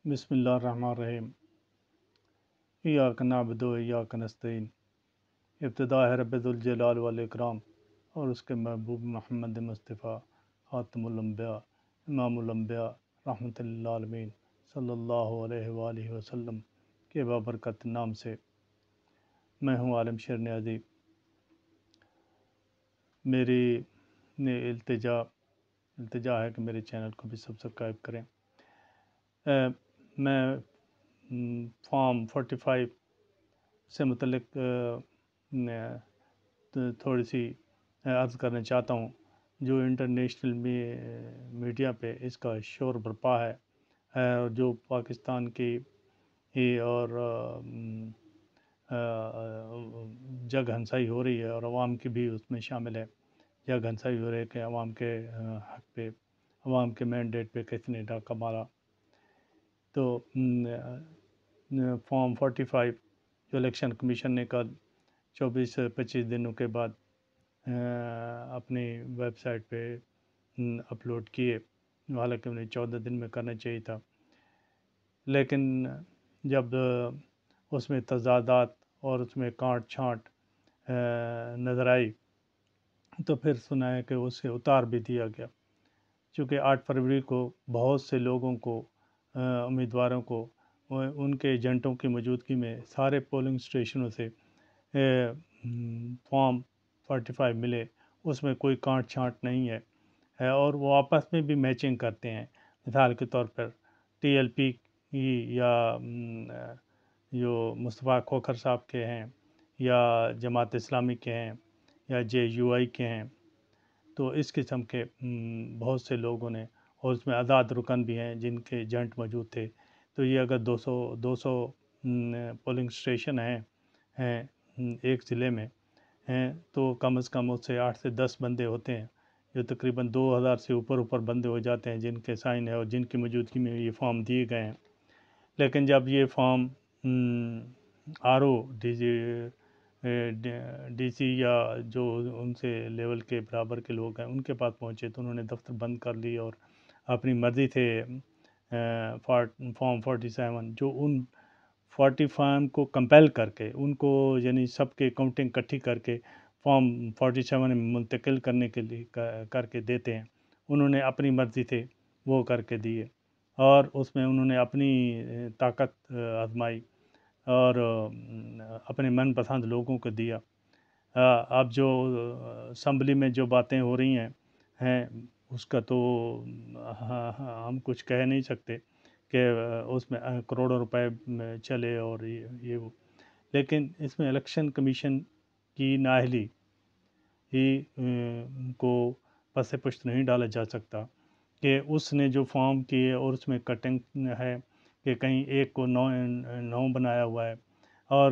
بسم اللہ الرحمن الرحیم۔ ایاک نعبد و ایاک نستعین۔ ابتدا ہے رب ذوالجلال والاکرام اور اس کے محبوب محمد مصطفیٰ خاتم الانبیاء امام الانبیاء رحمۃ للعالمین صلی اللہ علیہ وآلہ وسلم کے بابرکت نام سے۔ میں ہوں عالم شیر نیازی۔ میری التجا ہے کہ میرے چینل کو بھی سبسکرائب کریں۔ میں فارم 45 سے متعلق تھوڑی سی عرض کرنا چاہتا ہوں۔ جو انٹرنیشنل میڈیا پہ اس کا شور برپا ہے اور جو پاکستان کی اور جگ ہنسائی ہو رہی ہے اور عوام کی بھی اس میں شامل ہے، جگ ہنسائی ہو رہی ہے کہ عوام کے حق پہ، عوام کے مینڈیٹ پہ کس نے ڈاکہ مارا۔ تو فارم 45 جو الیکشن کمیشن نے کل 24-25 دنوں کے بعد اپنی ویب سائٹ پہ اپلوڈ کیے، حالانکہ انہیں 14 دن میں کرنا چاہیے تھا، لیکن جب اس میں تضادات اور اس میں کانٹ چھانٹ نظر آئی تو پھر سنا ہے کہ اسے اتار بھی دیا گیا، چونکہ 8 فروری کو بہت سے لوگوں کو، امیدواروں کو، ان کے ایجنٹوں کی موجودگی میں سارے پولنگ اسٹیشنوں سے فارم 45 ملے۔ اس میں کوئی کانٹ چھانٹ نہیں ہے اور وہ آپس میں بھی میچنگ کرتے ہیں۔ مثال کے طور پر ٹی ایل پی یا جو مصطفیٰ کھوکھر صاحب کے ہیں یا جماعت اسلامی کے ہیں یا جے یو آئی کے ہیں، تو اس قسم کے بہت سے لوگوں نے، اور اس میں آزاد رکن بھی ہیں جن کے ایجنٹ موجود تھے۔ تو یہ اگر 200 پولنگ اسٹیشن ہیں ایک ضلع میں ہیں تو کم از کم اس سے 8 سے 10 بندے ہوتے ہیں، جو تقریباً 2000 سے اوپر بندے ہو جاتے ہیں جن کے سائن ہے اور جن کی موجودگی میں یہ فارم دیے گئے ہیں۔ لیکن جب یہ form R O D C یا جو ان سے لیول کے برابر کے لوگ ہیں ان کے پاس پہنچے تو انہوں نے دفتر بند کر لی اور اپنی مرضی سے فارم 47 جو ان 45 کو کمپیل کر کے ان کو، یعنی سب کے کاؤنٹنگ اکٹھی کر کے فارم 47 میں منتقل کرنے کے لیے کر کے دیتے ہیں، انہوں نے اپنی مرضی سے وہ کر کے دیے اور اس میں انہوں نے اپنی طاقت آزمائی اور اپنے من پسند لوگوں کو دیا۔ اب جو اسمبلی میں جو باتیں ہو رہی ہیں اس کا تو ہم کچھ کہہ نہیں سکتے کہ اس میں کروڑوں روپے چلے اور یہ وہ، لیکن اس میں الیکشن کمیشن کی نااہلی ہی کو پس پشت نہیں ڈالا جا سکتا کہ اس نے جو فارم کیے اور اس میں کٹنگ ہے کہ کہیں ایک کو 9 بنایا ہوا ہے، اور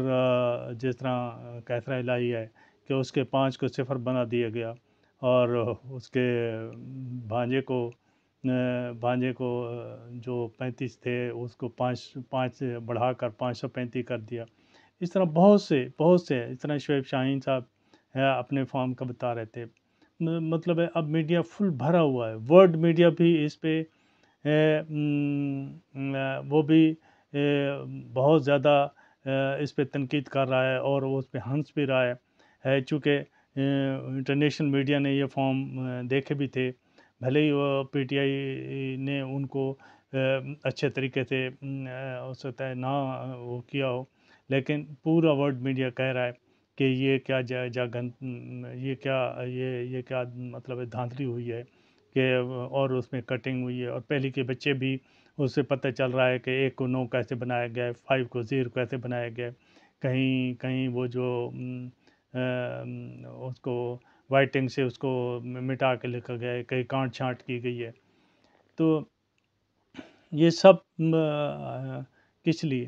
جس طرح کیسرا الہی ہے کہ اس کے 5 کو 0 بنا دیا گیا اور اس کے بھانجے کو جو 35 تھے اس کو 5 بڑھا کر 535 کر دیا۔ اس طرح بہت سے اس طرح شعیب شاہین صاحب اپنے فارم کا بتا رہے تھے۔ مطلب ہے اب میڈیا فل بھرا ہوا ہے، ورلڈ میڈیا بھی اس پہ وہ بھی بہت زیادہ اس پہ تنقید کر رہا ہے اور وہ اس پہ ہنس بھی رہا ہے، چونکہ انٹرنیشنل میڈیا نے یہ فارم دیکھے بھی تھے، بھلے ہی وہ پی ٹی آئی نے ان کو اچھے طریقے سے ہو سکتا ہے نہ وہ کیا ہو، لیکن پورا ورلڈ میڈیا کہہ رہا ہے کہ یہ کیا یہ کیا مطلب ہے دھاندلی ہوئی ہے کہ، اور اس میں کٹنگ ہوئی ہے اور پہلے کے بچے بھی اس سے پتہ چل رہا ہے کہ 1 کو 9 کیسے بنایا گیا ہے، 5 کو 0 کیسے بنایا گیا ہے، کہیں وہ جو اس کو وائٹنگ سے اس کو مٹا کے لکھا گیا ہے، کہیں کانٹ چھانٹ کی گئی ہے۔ تو یہ سب کس لیے؟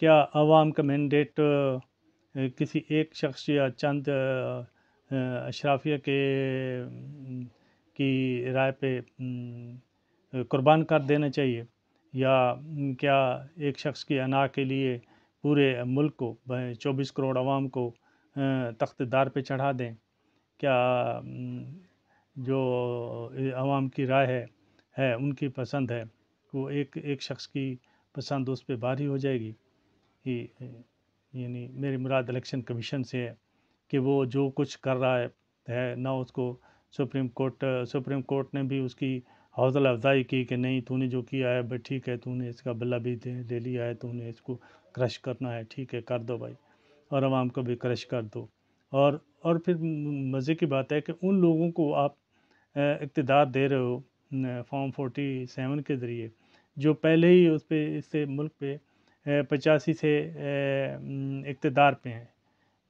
کیا عوام کا مینڈیٹ کسی ایک شخص یا چند اشرافیہ کی رائے پہ قربان کر دینا چاہیے، یا کیا ایک شخص کی انا کے لیے پورے ملک کو 24 کروڑ عوام کو تخت دار پہ چڑھا دیں؟ کیا جو عوام کی رائے ہے ان کی پسند ہے وہ ایک شخص کی پسند اس پہ بھاری ہو جائے گی. یعنی میری مراد الیکشن کمیشن سے ہے کہ وہ جو کچھ کر رہا ہے نہ اس کو سپریم کورٹ نے بھی اس کی حوصلہ افزائی کی کہ نہیں تو نے جو کیا ہے بھائی ٹھیک ہے، تو نے اس کا بلہ بھی لے لیا ہے، تو نے اس کو کرش کرنا ہے، ٹھیک ہے کر دو بھائی، اور عوام کو بھی کرش کر دو. اور پھر مزے کی بات ہے کہ ان لوگوں کو آپ اقتدار دے رہے ہو فارم 47 کے ذریعے، جو پہلے ہی اس پہ اس سے ملک پہ 85 سے اقتدار پہ ہیں،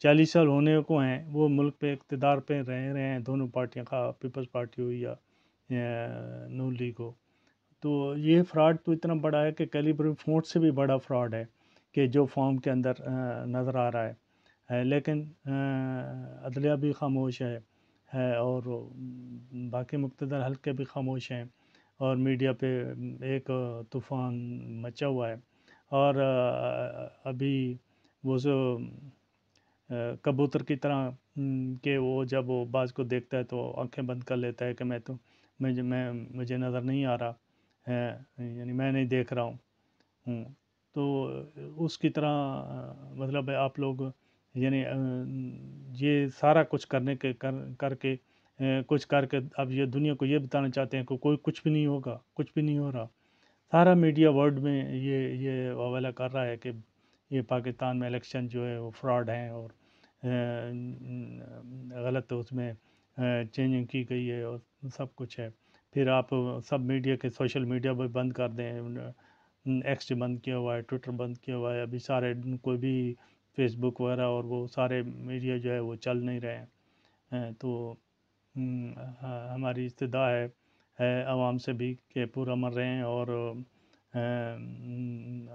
40 سال ہونے کو ہیں وہ ملک پہ اقتدار پہ رہے ہیں، دونوں پارٹیاں، خواہ پیپلز پارٹی ہو یا نون لیگ ہو. تو یہ فراڈ تو اتنا بڑا ہے کہ کیلیبر فونٹ سے بھی بڑا فراڈ ہے کہ جو فارم کے اندر نظر آ رہا ہے. لیکن عدلیہ بھی خاموش ہے اور باقی مقتدر حلقے بھی خاموش ہیں، اور میڈیا پہ ایک طوفان مچا ہوا ہے. اور ابھی وہ جو کبوتر کی طرح کہ وہ جب وہ باز کو دیکھتا ہے تو آنکھیں بند کر لیتا ہے کہ مجھے نظر نہیں آ رہا ہے، یعنی میں نہیں دیکھ رہا ہوں. تو اس کی طرح مطلب ہے آپ لوگ یعنی یہ سارا کچھ کر کے کچھ کر کے اب یہ دنیا کو یہ بتانا چاہتے ہیں کہ کوئی کچھ بھی نہیں ہوگا، کچھ بھی نہیں ہو رہا. سارا میڈیا ورلڈ میں یہ حوالہ کر رہا ہے کہ یہ پاکستان میں الیکشن جو ہے وہ فراڈ ہیں اور غلط اس میں چینجنگ کی گئی ہے اور سب کچھ ہے. پھر آپ سب میڈیا کے سوشل میڈیا بھی بند کر دیں، ایکس بند کیا ہوا ہے، ٹویٹر بند کیا ہوا ہے، ابھی سارے کوئی بھی فیس بک وغیرہ اور وہ سارے میڈیا جو ہے وہ چل نہیں رہے ہیں. تو ہماری استدعا ہے عوام سے بھی کہ پرامن رہیں اور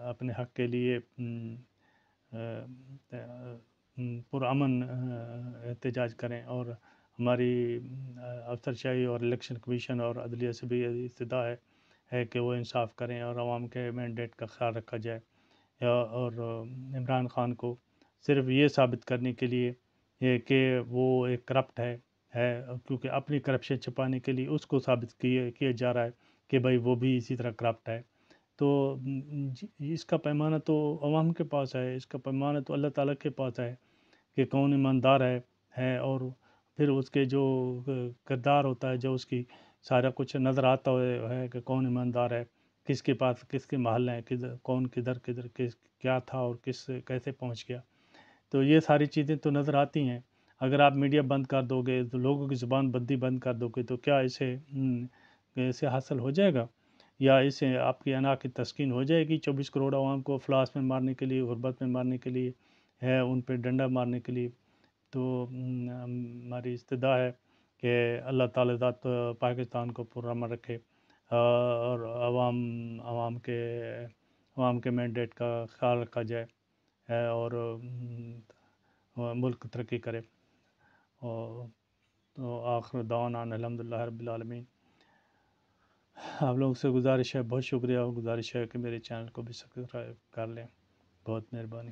اپنے حق کے لیے پرامن احتجاج کریں. اور ہماری افسرشاہی اور الیکشن کمیشن اور عدلیہ سے بھی استدعا ہے کہ وہ انصاف کریں اور عوام کے مینڈیٹ کا خیال رکھا جائے. اور عمران خان کو صرف یہ ثابت کرنے کے لیے کہ وہ ایک کرپٹ ہے کیونکہ اپنی کرپشن چھپانے کے لیے اس کو ثابت کیا جا رہا ہے کہ بھائی وہ بھی اسی طرح کرپٹ ہے. تو اس کا پیمانہ تو عوام کے پاس ہے، اس کا پیمانہ تو اللہ تعالیٰ کے پاس ہے کہ کون ایماندار ہے اور پھر اس کے جو کردار ہوتا ہے، جو اس کی سارا کچھ نظر آتا ہے کہ کون ایماندار ہے، کس کے پاس کس کے محل ہیں، کون کدھر کیا تھا اور کیسے پہنچ گیا. تو یہ ساری چیزیں تو نظر آتی ہیں. اگر آپ میڈیا بند کر دو گے تو لوگوں کی زبان بندی بند کر دو گے تو کیا اسے حاصل ہو جائے گا، یا اسے آپ کی انا کی تسکین ہو جائے گی 24 کروڑ عوام کو افلاس میں مارنے کے لیے، غربت میں مارنے کے لیے ہے، ان پہ ڈنڈا مارنے کے لیے. تو ہماری استدعا ہے کہ اللہ تعالی ذات پاکستان کو پرامن رکھے اور عوام کے مینڈیٹ کا خیال رکھا جائے اور ملک ترقی کرے. اور تو آخر دعوانا الحمدللہ رب العالمین. آپ لوگوں سے گزارش ہے، بہت شکریہ، اور گزارش ہے کہ میرے چینل کو بھی سبسکرائب کر لیں. بہت مہربانی.